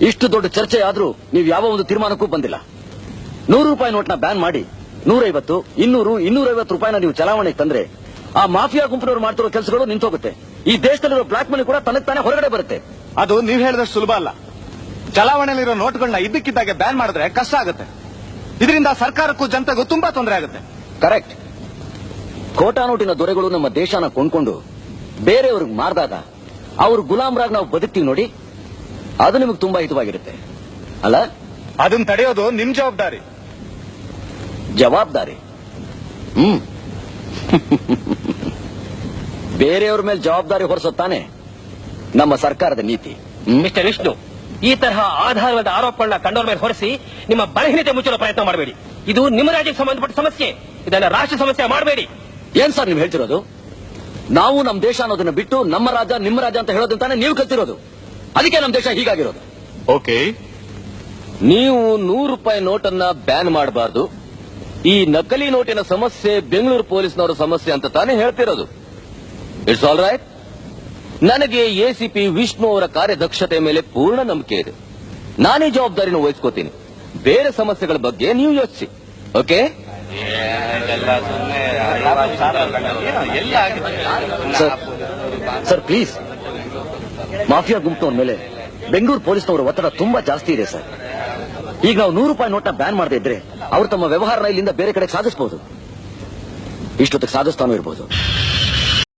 ಇಷ್ಟು ದೊಡ್ಡ ಚರ್ಚೆ ಆದ್ರೂ ನೀವು ಯಾವ ಒಂದು ತೀರ್ಮಾನಕ್ಕೂ ಬಂದಿಲ್ಲ. 100 ರೂಪಾಯಿ ನೋಟ್ನ ಬ್ಯಾನ್ ಮಾಡಿ 150, 200, 250 ರೂಪಾಯಿನ ನೀವು ಚಲಾವಣೆಗೆ ತಂದ್ರೆ ಆ ಮಾಫಿಯಾ ಗುಂಪಿನವರು ಮಾಡ್ತಿರೋ ಕೆಲಸಗಳು ನಿಂತೋಗುತ್ತೆ. ಈ ದೇಶದಲ್ಲಿರೋ ಬ್ಲಾಕ್ ಮನಿ ಕೂಡ ತನಗೆ ತಾನೇ ಹೊರಗಡೆ ಬರುತ್ತೆ. ಅದು ನೀವ್ ಹೇಳಿದಷ್ಟು ಸುಲಭ ಅಲ್ಲ. ಚಲಾವಣೆಯಲ್ಲಿರೋ ನೋಟ್ಗಳನ್ನ ಇದ್ದಕ್ಕಿದ್ದಾಗೆ ಬ್ಯಾನ್ ಮಾಡಿದ್ರೆ ಕಷ್ಟ ಆಗುತ್ತೆ. ಇದರಿಂದ ಸರ್ಕಾರಕ್ಕೂ ಜನತೆಗೂ ತುಂಬಾ ತೊಂದರೆ ಆಗುತ್ತೆ. ಕರೆಕ್ಟ್. ಕೋಟಾ ನೋಟಿನ ದೊರೆಗಳು ನಮ್ಮ ದೇಶನ ಕೊಂಡ್ಕೊಂಡು ಬೇರೆಯವ್ರಿಗೆ ಮಾರಿದಾಗ ಅವ್ರ ಗುಲಾಮರಾಗಿ ನಾವು ಬದುಕ್ತೀವಿ ನೋಡಿ, ಅದು ನಿಮಗೆ ತುಂಬಾ ಹಿತವಾಗಿರುತ್ತೆ ಅಲ್ಲ? ಅದನ್ನ ತಡೆಯೋದು ನಿಮ್ ಜವಾಬ್ದಾರಿ. ಜವಾಬ್ದಾರಿ? ಬೇರೆಯವ್ರ ಮೇಲೆ ಜವಾಬ್ದಾರಿ ಹೊರಿಸುತ್ತಾನೆ ನಮ್ಮ ಸರ್ಕಾರದ ನೀತಿ. ಮಿಸ್ಟರ್ ವಿಷ್ಣು, ಈ ತರಹ ಆಧಾರವಾದ ಆರೋಪಗಳನ್ನ ಕಂಡೋರ್ ಮೇಲೆ ಹೊರಿಸಿ ನಿಮ್ಮ ಬಲಹೀನತೆ ಮುಚ್ಚಲು ಪ್ರಯತ್ನ ಮಾಡಬೇಡಿ. ಇದು ನಿಮ್ಮ ರಾಜ್ಯಕ್ಕೆ ಸಂಬಂಧಪಟ್ಟ ಸಮಸ್ಯೆ, ಇದನ್ನ ರಾಷ್ಟ್ರ ಸಮಸ್ಯೆ ಮಾಡಬೇಡಿ. ಏನ್ ಸರ್ ನೀವು ಹೇಳ್ತಿರೋದು? ನಾವು ನಮ್ಮ ದೇಶ ಅನ್ನೋದನ್ನ ಬಿಟ್ಟು ನಮ್ಮ ರಾಜ್ಯ ನಿಮ್ಮ ರಾಜ್ಯ ಅಂತ ಹೇಳೋದಂತಾನೆ ನೀವು ಕಲ್ತಿರೋದು. ಅದಕ್ಕೆ ನಮ್ಮ ದೇಶ ಹೀಗಾಗಿರೋದು. ಓಕೆ, ನೀವು 100 ರೂಪಾಯಿ ನೋಟನ್ನ ಬ್ಯಾನ್ ಮಾಡಬಾರ್ದು, ಈ ನಕಲಿ ನೋಟಿನ ಸಮಸ್ಯೆ ಬೆಂಗಳೂರು ಪೊಲೀಸ್ನವರ ಸಮಸ್ಯೆ ಅಂತ ತಾನೇ ಹೇಳ್ತಿರೋದು. It's all right. ನನಗೆ ಎಸಿಪಿ ವಿಷ್ಣು ಅವರ ಕಾರ್ಯದಕ್ಷತೆ ಮೇಲೆ ಪೂರ್ಣ ನಂಬಿಕೆ ಇದೆ. ನಾನೇ ಜವಾಬ್ದಾರಿನ ವಹಿಸ್ಕೋತೀನಿ. ಬೇರೆ ಸಮಸ್ಯೆಗಳ ಬಗ್ಗೆ ನೀವು ಯೋಚಿಸಿ. Okay sir, please. ಮಾಫಿಯಾ ಗುಂಪಿನವ್ರ ಮೇಲೆ ಬೆಂಗಳೂರು ಪೊಲೀಸ್ನವರ ಒತ್ತಡ ತುಂಬಾ ಜಾಸ್ತಿ ಇದೆ ಸರ್. ಈಗ ನಾವು 100 ರೂಪಾಯಿ ನೋಟ್ನ ಬ್ಯಾನ್ ಮಾಡದೇ ಇದ್ರೆ ಅವರು ತಮ್ಮ ವ್ಯವಹಾರನ ಇಲ್ಲಿಂದ ಬೇರೆ ಕಡೆ ಸಾಗಿಸಬಹುದು. ಇಷ್ಟೊತ್ತಿಗೆ ಸಾಗಿಸ್ತಾನೂ ಇರಬಹುದು.